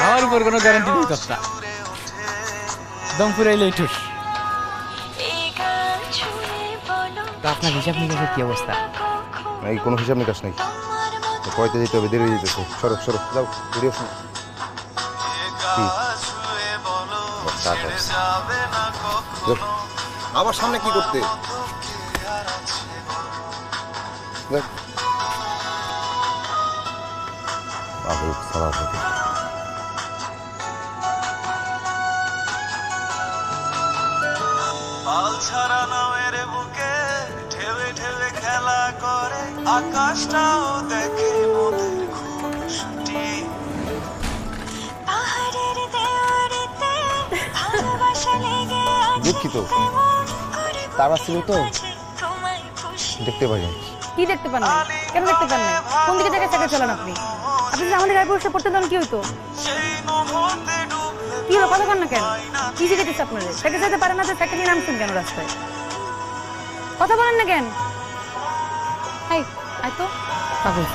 আমার উপর কোনো গ্যারান্টি নেই তোরটা দম ফুরাইলে ঠুস। তো আপনার হিসাব নিকাশের কি অবস্থা? এই কোনো হিসাব নিকাশ নেই, কয়তে যেতে হবে, দেরি হয়ে যেতেছে। সরব সরব যাও, ভিডিও শোনো। আবার সামনে কি করতে? আকাশটাও দেখে মোদের খুশি পাহাড়ের দেওয়ারিতে ভালোবাসা লেগে আছে। দুঃখিত, তারা ছিল তো দেখতে পাই। কি দেখতে পান না? কেন দেখতে পান না? কোন দিকে জায়গায় সাইকেল চালান আপনি? আপনি যদি আমাদের গায়ে বসে পড়তে দেন কি হইতো? কি হলো, কথা বল না কেন? কি জিজ্ঞেস আপনাদের? সাইকেল চালাতে পারেন না তো সাইকেল নিয়ে নামছেন কেন রাস্তায়? কথা বলেন না কেন? এই আয় তো পাগল।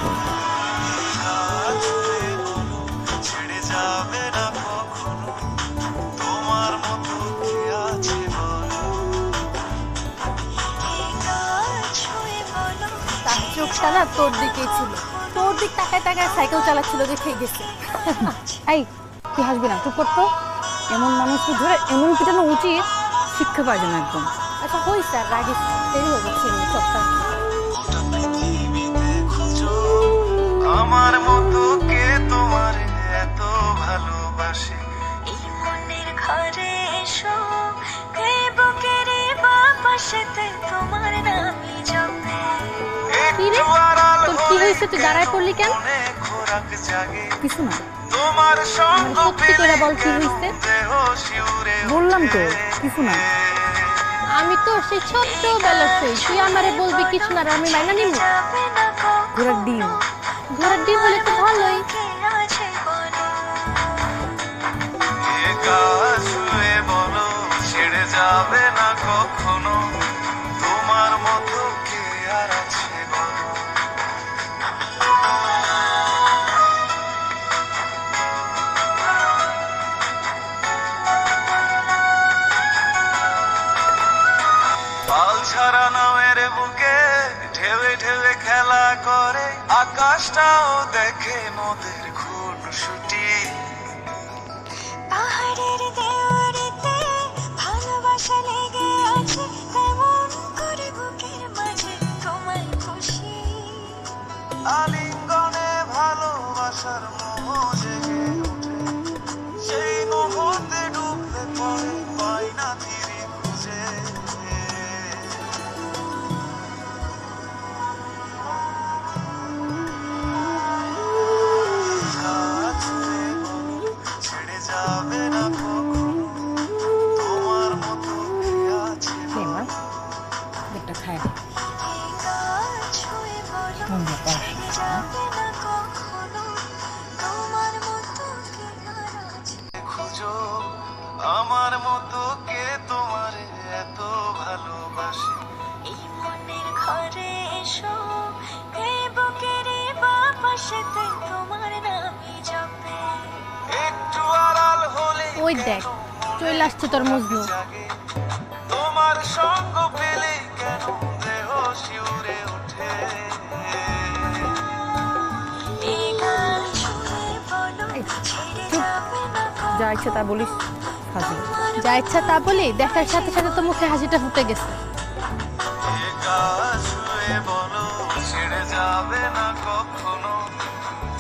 তার চোখটা না তোর দিকেই ছিল, তোর দিক তাকায় তাকায় সাইকেল চালাচ্ছিল দেখে গেছে। এই তুই হাসবি না, চুপ করতো। এমন মানুষকে ধরে এমন পিটানো উচিত, শিক্ষা পাই যেন একদম। আচ্ছা হই স্যার, রাগে দেরি হয়ে যাচ্ছে চোখটা। আমার মতো কে তোমার এত ভালোবাসে এই মনের ঘরে এসো কে বুকের বাপাশেতে তোমার নামই জপে কি রে, তোর কি হয়েছে? তুই দাঁড়ায় পড়লি কেন? খোরাক জাগে কিছু না, তোমার সঙ্গ সত্যি করে বল কি হয়েছে? বললাম তো কিছু না। আমি তো সেই ছোট্টবেলার সেই, তুই আমারে বলবি কিছু না, আর আমি মাইনা নিব? ঘোড়ার ডিম, ঘোড়ার ডিম হলে তো ভালোই। বলো ছেড়ে যাবে না কখনো তোমার মতো কে আর আছে বলো। পাল ছাড়া নামের বুকে ঢেউে ঢেউে খেলা করে আকাশটাও দেখে মোদের খুনসুটি পাহাড়ের দেওয়ারিতে ভালোবাসা লেগে আছে তেমন করে বুকের মাঝে তোমায় খুশি আলিঙ্গনে ভালোবাসার মোহ জেগে ওঠে সেই মুহূর্তে ডুবলে পড়ে পাই না তীরে খুঁজে একটা খায় খুঁজো আমার মতো কে তোমার এত ভালোবাসে এই মনের ঘরে এসো কে বুকের বাপাশেতে তোমার নামই জপে একটু আড়াল হলে ওই দেখ চলে আসছে তোর মজনু। তোমার সঙ্গ পেলে কেন দেহ শিউরে ওঠে যা ইচ্ছে তা বলিস, হাসি। যা ইচ্ছা তা বলি, দেখার সাথে সাথে তো মুখে হাসিটা ফুটে গেছে। বলো ছেড়ে যাবে না কখনো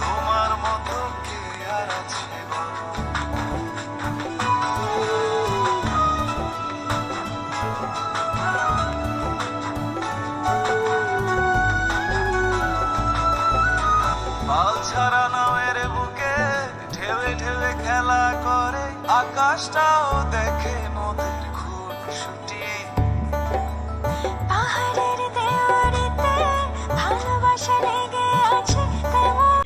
তোমার মতো কে আর আছে বলো। পাল ছাড়া নামের বুকে ঢেউে ঢেউে খেলা করে আকাশটাও দেখে মোদের খুনসুটি পাহাড়ের দেওয়ারিতে ভালোবাসা লেগে আছে তেমন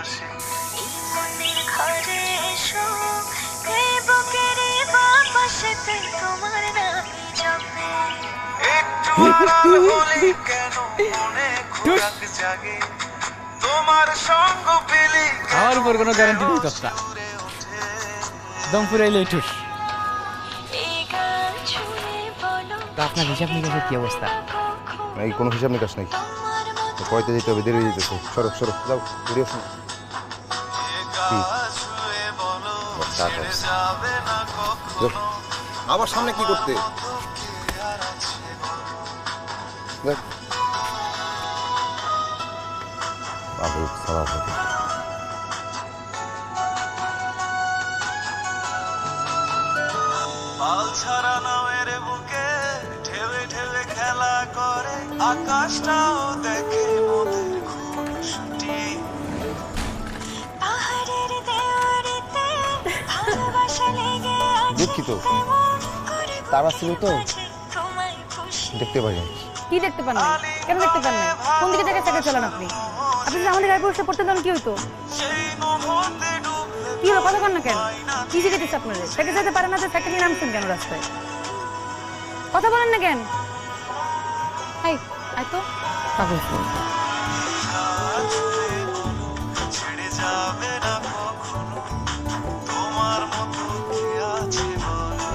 ভালোবাসে এই মনের ঘরে এসো এই বুকের বাপাশেতে তোমার নামই জপে একটু আড়াল হলে কেন মনে খোরাক জাগে তোমার সঙ্গ পেলে আমার উপর কোনো গ্যারান্টি নেই তোরটা দম ফুরাইলে ঠুস। তো আপনার হিসাব নিকাশের কি অবস্থা? এই কোনো হিসাব নিকাশ নেই, কয়তে যেতে হবে, দেরি হয়ে যেতেছে। সরো সরো, যাও ভিডিও শোনো। কি আবার সামনে কি করতে? দেখ। আবেগ ছাড়া হবে। পাল ছাড়া নামের বুকে ঢেউে ঢেউে খেলা করে আকাশটাও দেখে মোদের খুশি পাহাড়ের দেওয়ারিতে ভালোবাসা লেগে আছে দুঃখিত, তারা ছিল তো দেখতে পারি না। কি দেখতে পান না? কেন দেখতে পান না? কোন দিকে থেকে সাইকেল চালান আপনি? আপনি যদি আমাদের গাড়ি পরিষ্কার করতে দেন কি হইতো? কি হলো, কথা কন না কেন? কি জিজ্ঞেস আপনাদের? সাইকেল চালাতে পারেন না তো সাইকেল নিয়ে নামছেন কেন রাস্তায়? কথা বলেন না কেন? হাই আয় তো পাগল। ছেড়ে যাবে না কখনো তোমার মতো কি আছে বলো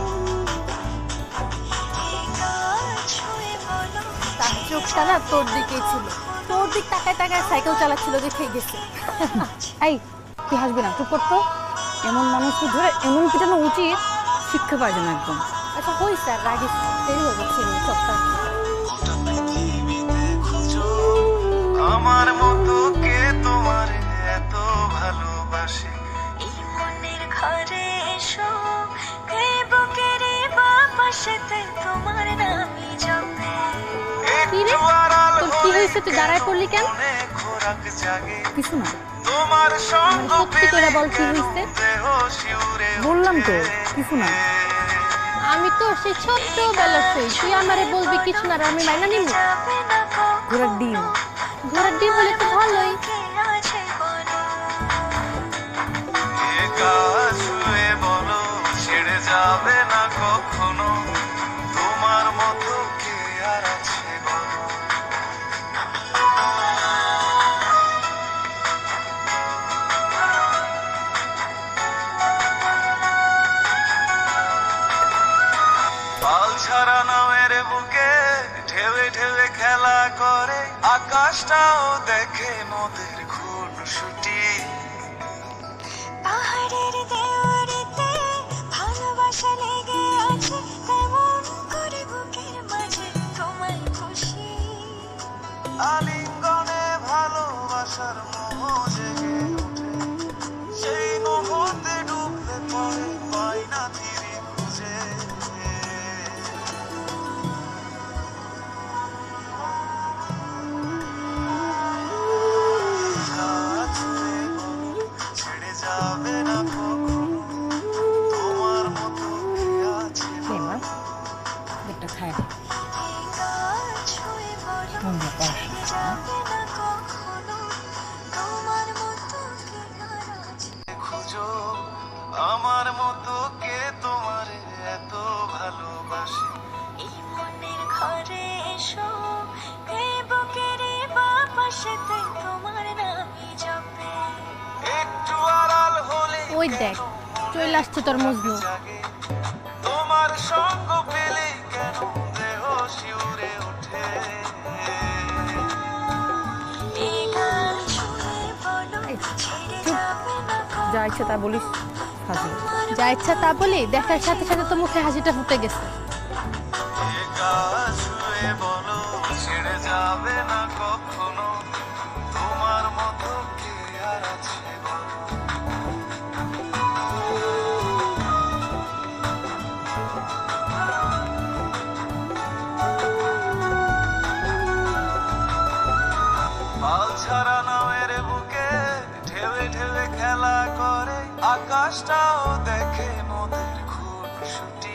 তার চোখটা না তোর দিকেই ছিল, তোর দিক তাকায় তাকায় সাইকেল চালাচ্ছিল দেখে গেছে। এই তুই হাসবি না, চুপ করতো। এমন মানুষকে ধরে এমন পিটানো উচিত, শিক্ষা পাই যেন একদম। আচ্ছা হইছে আর রাগিস, দেরি হয়ে যাচ্ছে চপটা। গোটা পৃথিবীতে খুঁজো আমার মতো কে তোমার এত ভালোবাসে এই মনের ঘরে এসো এই বুকের বাপাশেতে তোমার নামই জপে কি রে, তোর কি হয়েছে? তুই দাঁড়ায় পড়লি কেন? মনে খোরাক জাগে কিছু না, তোমার সঙ্গ সত্যি করে বল কি হয়েছে? দেহ শিউরে বললাম তো কিছু না। আমি তো সেই ছোট্টবেলা তুই আমারে বলবি কিছু না, আর আমি মাইনা নিব? ঘোড়ার ডিম। ঘোড়ার ডিম হলে তো ভালোই। ছুঁয়ে বলো ছেড়ে যাবে না কখনো তোমার মতো কে আর আছে বলো পাল ছাড়া নামের বুকে ঢেউে ঢেউে খেলা করে আকাশটাও দেখে মোদের খুনসুটি পাহাড়ের দেওয়ারিতে ভালোবাসা লেগে আছে তেমন করে বুকের মাঝে তোমায় খুশি আলিঙ্গনে ভালোবাসার মোহ জেগে ওঠে সেই মোহতে ডুবলে পড়ে পাই না ধীরে খুঁজে ছেড়ে যাবে না কখনো তোমার মতো কে আছে মা একটা খায় ছুঁয়ে বলো ছেড়ে যাবে না কখনো তোমার মতো কে আর আছে খুঁজো আমার মতো কে তোমার এত ভালোবাসে এই মনের ঘরে এসো এই বুকের বাপাশেতে তোমার নামই জপে একটু আড়াল হলে ওই দেখ চলে আসছে তোর মজনু। জাগে তোমার সঙ্গ পেলে কেন দেহ শিউরে ওঠে এই গান শুনে বলো ছেড়ে যাবে না যা ইচ্ছে তা বলিস, হাজির। যা ইচ্ছা তা বলি, দেখার সাথে সাথে তো মুখে হাসিটা ফুটে গেছে। ছুঁয়ে বলো ছেড়ে যাবে না কখনো তোমার মতো কে আর আছে বলো পাল ছাড়া নামের বুকে ঢেউে ঢেউে খেলা করে আকাশটাও দেখে মোদের খুনসুটি